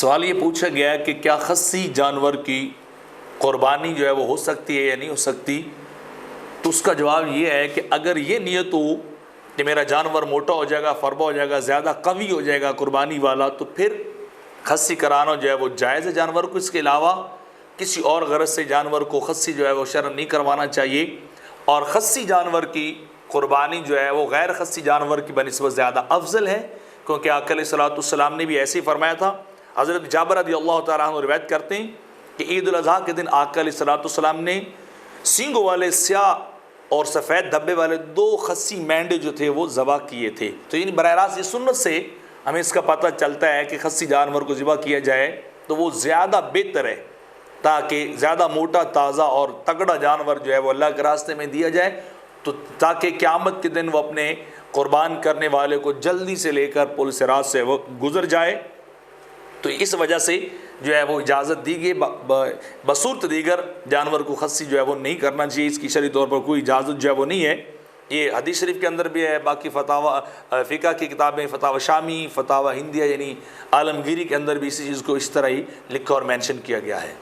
सवाल ये पूछा गया है कि क्या खस्सी जानवर की क़ुरबानी जो है वो हो सकती है या नहीं हो सकती। तो उसका जवाब ये है कि अगर ये नियत हो कि मेरा जानवर मोटा हो जाएगा, फरबा हो जाएगा, ज़्यादा कवी हो जाएगा क़ुरबानी वाला, तो फिर खस्सी कराना जो है वो जायज़ है जानवर को। इसके अलावा किसी और गरज से जानवर को खस्सी जो है वो शर्अन नहीं करवाना चाहिए। और खस्सी जानवर की क़ुरबानी जो है वो गैर खस्सी जानवर की बनिस्बत ज़्यादा अफजल है, क्योंकि आका अलैहिस्सलाम ने भी ऐसे ही फरमाया था। हज़रत जाबिर रज़ियल्लाहु तआला अन्हु रिवायत करते हैं कि ईद उल अज़हा के दिन आका अलैहिस्सलाम ने सींगों वाले स्याह और सफ़ेद धब्बे वाले 2 खस्सी मेंढे जो थे वो ज़बह किए थे। तो इन बराह रास्त इस सुन्नत से हमें इसका पता चलता है कि खस्सी जानवर को ज़बह किया जाए तो वो ज़्यादा बेहतर है, ताकि ज़्यादा मोटा, ताज़ा और तगड़ा जानवर जो है वो अल्लाह के रास्ते में दिया जाए, तो ताकि क़यामत के दिन वो अपने क़ुरबान करने वाले को जल्दी से लेकर पुल सिरात से वो गुज़र जाए। तो इस वजह से जो है वो इजाज़त दी गई। बसूरत दीगर जानवर को खस्सी जो है वो नहीं करना चाहिए, इसकी शरई तौर पर कोई इजाज़त जो है वो नहीं है। ये हदीस शरीफ के अंदर भी है, बाकी फतावा फ़िक़ा की किताबें, फतावा शामी, फतावा हिंदिया यानी आलमगीरी के अंदर भी इसी चीज़ को इस तरह ही लिखा और मेंशन किया गया है।